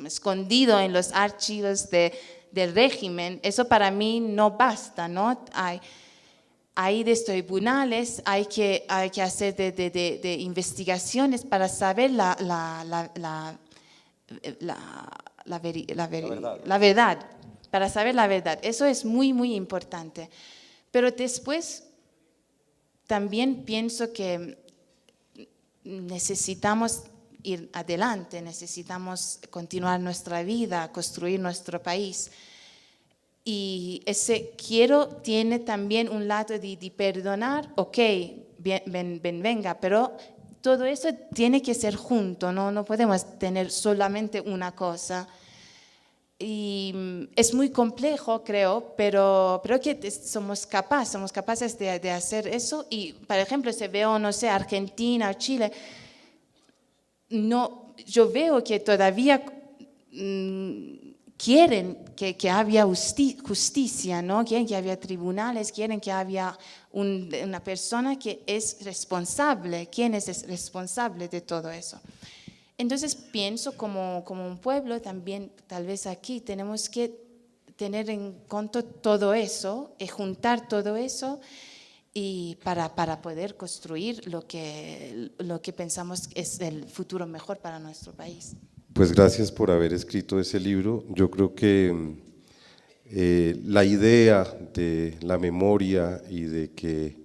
B: escondido en los archivos del régimen, eso para mí no basta, ¿no? Hay de tribunales, hay que hacer de investigaciones para saber la verdad, para saber la verdad. Eso es muy, muy importante. Pero después también pienso que necesitamos ir adelante, necesitamos continuar nuestra vida, construir nuestro país. Y ese quiero tiene también un lado de perdonar, venga, pero todo eso tiene que ser junto, no podemos tener solamente una cosa. Y es muy complejo, creo, pero que somos capaces de hacer eso. Y, por ejemplo, si veo, no sé, Argentina o Chile, yo veo que todavía quieren que haya justicia, ¿no? Quieren que haya tribunales, quieren que haya una persona que es responsable. ¿Quién es responsable de todo eso? Entonces pienso como un pueblo también, tal vez aquí tenemos que tener en cuenta todo eso, y juntar todo eso y para poder construir lo que pensamos es el futuro mejor para nuestro país.
A: Pues gracias por haber escrito ese libro. Yo creo que la idea de la memoria y de que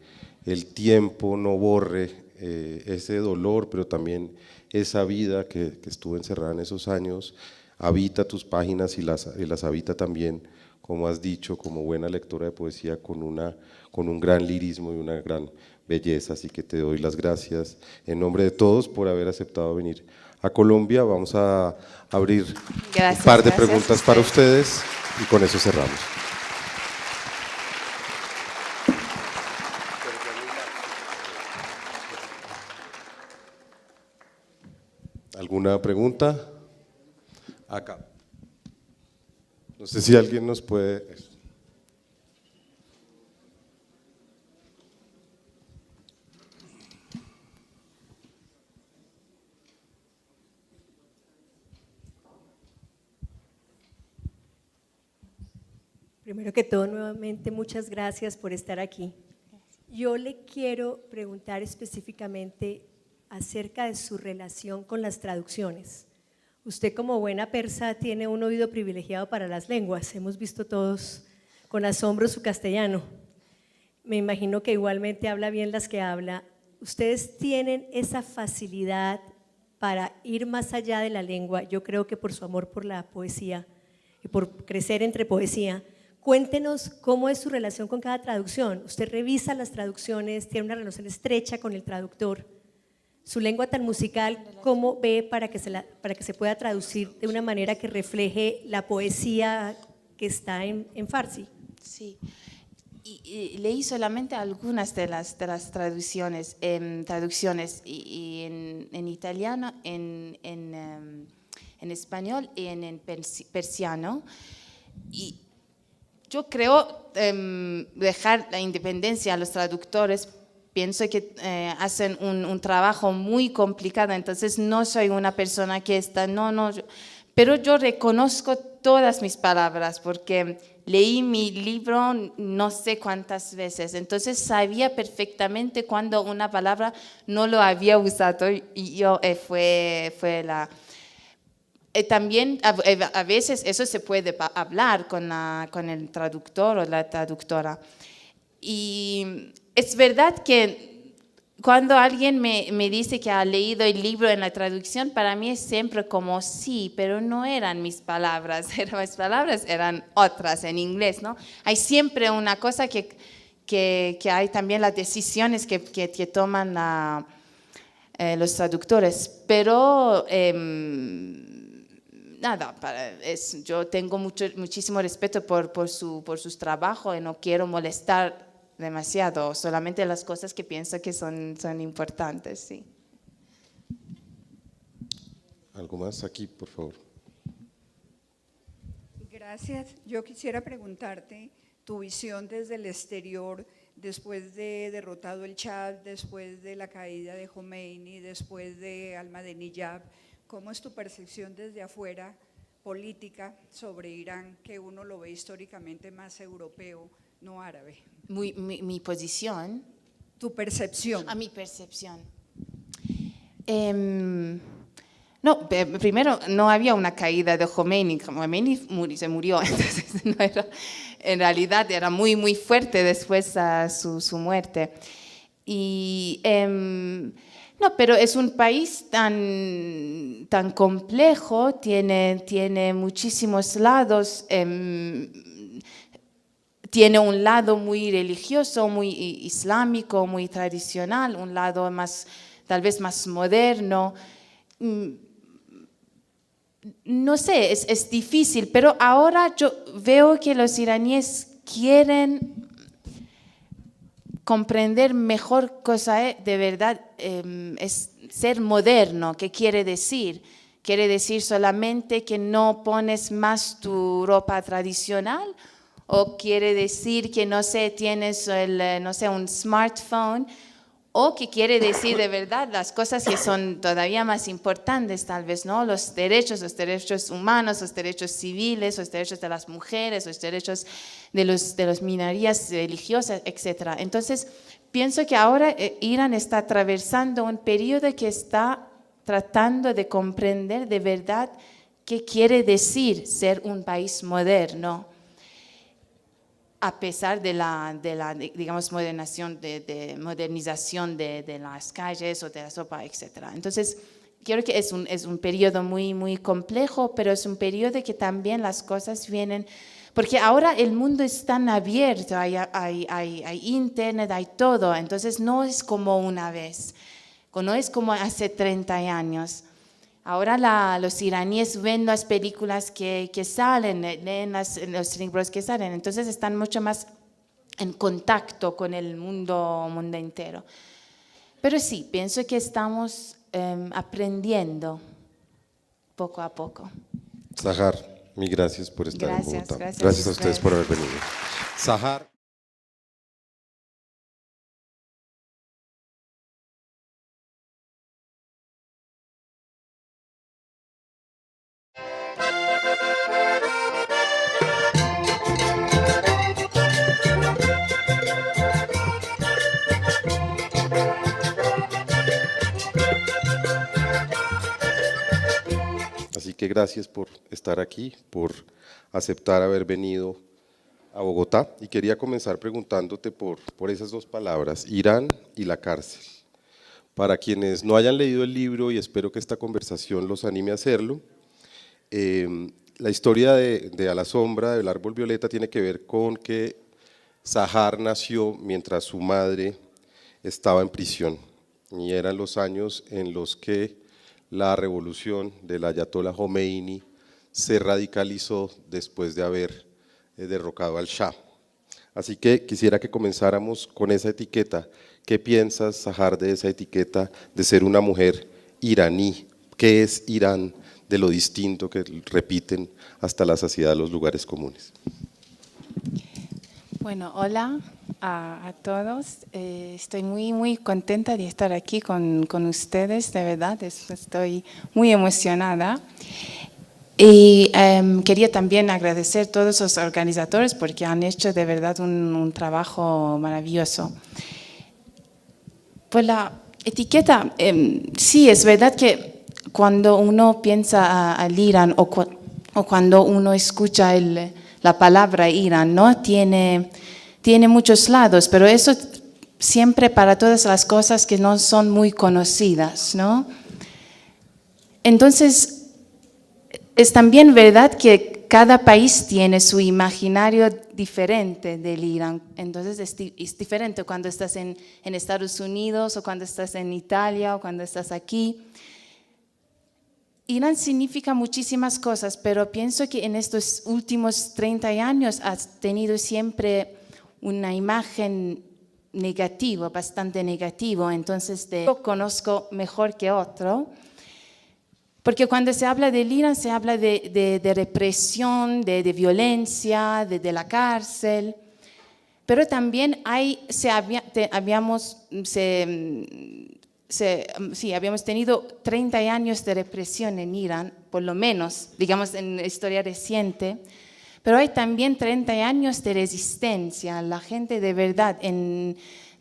A: el tiempo no borre ese dolor, pero también esa vida que estuvo encerrada en esos años, habita tus páginas y las habita también, como has dicho, como buena lectora de poesía, con un gran lirismo y una gran belleza. Así que te doy las gracias en nombre de todos por haber aceptado venir a Colombia. Vamos a abrir un par de preguntas para ustedes y con eso cerramos. ¿Alguna pregunta? Acá. No sé si alguien nos puede…
C: Primero que todo, nuevamente, muchas gracias por estar aquí. Yo le quiero preguntar específicamente acerca de su relación con las traducciones. Usted, como buena persa, tiene un oído privilegiado para las lenguas. Hemos visto todos con asombro su castellano. Me imagino que igualmente habla bien las que habla. ¿Ustedes tienen esa facilidad para ir más allá de la lengua? Yo creo que por su amor por la poesía y por crecer entre poesía. Cuéntenos cómo es su relación con cada traducción. Usted revisa las traducciones, tiene una relación estrecha con el traductor. Su lengua tan musical, ¿cómo ve para que se pueda traducir de una manera que refleje la poesía que está en farsi?
B: Sí, y leí solamente algunas de las traducciones y en italiano, en español y en persiano. Y yo creo dejar la independencia a los traductores. Pienso que hacen un trabajo muy complicado, entonces no soy una persona que está, pero yo reconozco todas mis palabras porque leí mi libro no sé cuántas veces, entonces sabía perfectamente cuando una palabra no lo había usado y yo fue la... También a veces eso se puede hablar con el traductor o la traductora. Y es verdad que cuando alguien me dice que ha leído el libro en la traducción, para mí es siempre como sí, pero no eran mis palabras, mis palabras eran otras en inglés, ¿no? Hay siempre una cosa que hay también las decisiones que toman los traductores, pero nada, yo tengo muchísimo respeto por sus trabajos y no quiero molestar demasiado, solamente las cosas que pienso que son importantes, sí.
A: ¿Algo más aquí, por favor?
D: Gracias. Yo quisiera preguntarte tu visión desde el exterior, después de derrotado el Chad, después de la caída de Khomeini, después de Ahmadinejad. ¿Cómo es tu percepción desde afuera, política, sobre Irán, que uno lo ve históricamente más europeo, no árabe?
B: Mi posición.
D: Tu percepción.
B: Mi percepción. No, primero no había una caída de Khomeini. Khomeini se murió, entonces no era, en realidad era muy, muy fuerte después de su muerte. Y no, pero es un país tan complejo, tiene muchísimos lados. Tiene un lado muy religioso, muy islámico, muy tradicional, un lado tal vez más moderno. No sé, es difícil, pero ahora yo veo que los iraníes quieren comprender mejor cosa es de verdad es ser moderno. ¿Qué quiere decir? ¿Quiere decir solamente que no pones más tu ropa tradicional? ¿O quiere decir que, no sé, tienes un smartphone? ¿O que quiere decir de verdad las cosas que son todavía más importantes, tal vez, ¿no? Los derechos humanos, los derechos civiles, los derechos de las mujeres, los derechos de las minorías religiosas, etc. Entonces, pienso que ahora Irán está atravesando un periodo que está tratando de comprender de verdad qué quiere decir ser un país moderno, a pesar de la digamos, modernización de las calles o de la sopa, etc. Entonces, creo que es un periodo muy, muy complejo, pero es un periodo que también las cosas vienen, porque ahora el mundo es tan abierto, hay internet, hay todo, entonces no es como una vez, no es como hace 30 años. Ahora los iraníes ven las películas que salen, leen los libros que salen, entonces están mucho más en contacto con el mundo entero. Pero sí, pienso que estamos aprendiendo poco a poco.
A: Sahar, mil gracias por estar en Bogotá.
B: Gracias
A: A ustedes por haber venido. Sahar. Así que gracias por estar aquí, por aceptar haber venido a Bogotá. Y quería comenzar preguntándote por esas dos palabras, Irán y la cárcel. Para quienes no hayan leído el libro, y espero que esta conversación los anime a hacerlo, la historia de A la sombra del árbol violeta tiene que ver con que Sahar nació mientras su madre estaba en prisión. Y eran los años en los que la revolución del Ayatollah Khomeini se radicalizó después de haber derrocado al Shah. Así que quisiera que comenzáramos con esa etiqueta. ¿Qué piensas, Sahar, de esa etiqueta de ser una mujer iraní? ¿Qué es Irán de lo distinto que repiten hasta la saciedad los lugares comunes?
B: Bueno, hola a todos. Estoy muy contenta de estar aquí con ustedes, de verdad. Estoy muy emocionada. Y quería también agradecer a todos los organizadores porque han hecho de verdad un trabajo maravilloso. Pues la etiqueta, sí, es verdad que cuando uno piensa al Irán o cuando uno escucha la palabra Irán, ¿no? Tiene muchos lados, pero eso siempre para todas las cosas que no son muy conocidas, ¿no? Entonces, es también verdad que cada país tiene su imaginario diferente del Irán. Entonces es diferente cuando estás en Estados Unidos o cuando estás en Italia o cuando estás aquí. Irán significa muchísimas cosas, pero pienso que en estos últimos 30 años has tenido siempre una imagen negativa, bastante negativa. Entonces yo conozco mejor que otro. Porque cuando se habla del Irán se habla de represión, de violencia, de la cárcel, pero también habíamos tenido 30 años de represión en Irán, por lo menos, digamos en la historia reciente, pero hay también 30 años de resistencia. La gente de verdad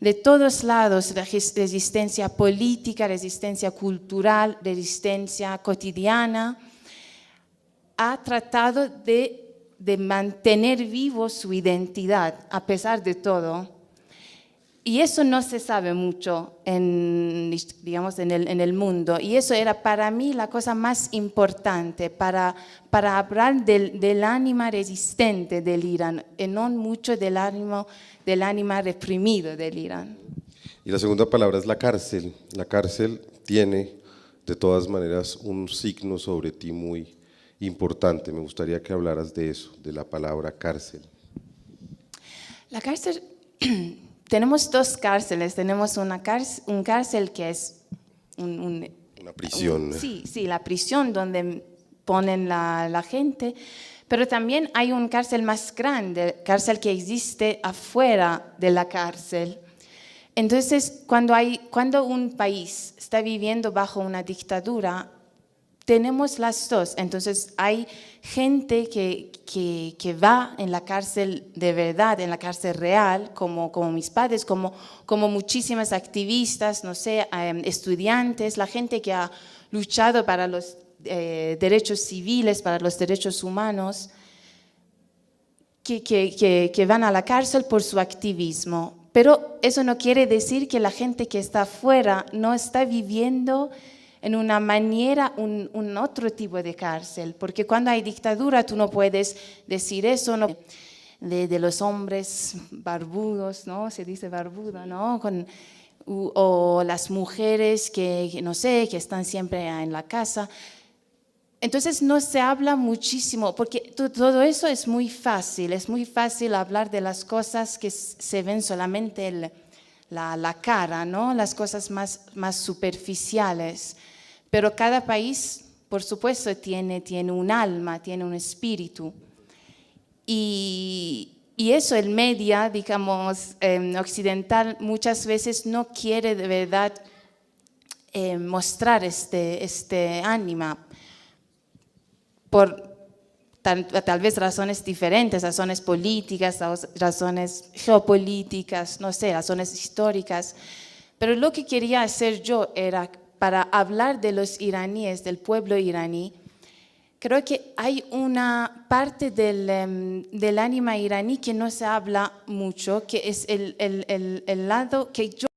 B: de todos lados, resistencia política, resistencia cultural, resistencia cotidiana, ha tratado de mantener vivo su identidad a pesar de todo. Y eso no se sabe mucho en el mundo. Y eso era para mí la cosa más importante para hablar del ánima resistente del Irán, y no mucho del ánima reprimido del Irán.
A: Y la segunda palabra es la cárcel. La cárcel tiene, de todas maneras, un signo sobre ti muy importante. Me gustaría que hablaras de eso, de la palabra cárcel.
B: La cárcel, tenemos dos cárceles. Tenemos un cárcel que es
A: una prisión.
B: Sí, la prisión donde ponen la gente. Pero también hay un cárcel más grande, cárcel que existe afuera de la cárcel. Entonces, cuando un país está viviendo bajo una dictadura, tenemos las dos. Entonces, hay gente que va en la cárcel de verdad, en la cárcel real, como mis padres, como muchísimas activistas, no sé, estudiantes, la gente que ha luchado para los derechos civiles, para los derechos humanos, que van a la cárcel por su activismo. Pero eso no quiere decir que la gente que está afuera no está viviendo en una manera, un otro tipo de cárcel. Porque cuando hay dictadura tú no puedes decir eso, ¿no? De los hombres barbudos, ¿no? Se dice barbudo, ¿no? O las mujeres que no sé, que están siempre en la casa. Entonces no se habla muchísimo, porque todo eso es muy fácil hablar de las cosas que se ven solamente la cara, ¿no? Las cosas más superficiales. Pero cada país, por supuesto, tiene un alma, tiene un espíritu. Y eso el media, digamos, occidental muchas veces no quiere de verdad mostrar este ánima. Por tal vez razones diferentes, razones políticas, razones geopolíticas, no sé, razones históricas. Pero lo que quería hacer yo era, para hablar de los iraníes, del pueblo iraní, creo que hay una parte del ánima iraní que no se habla mucho, que es el lado que yo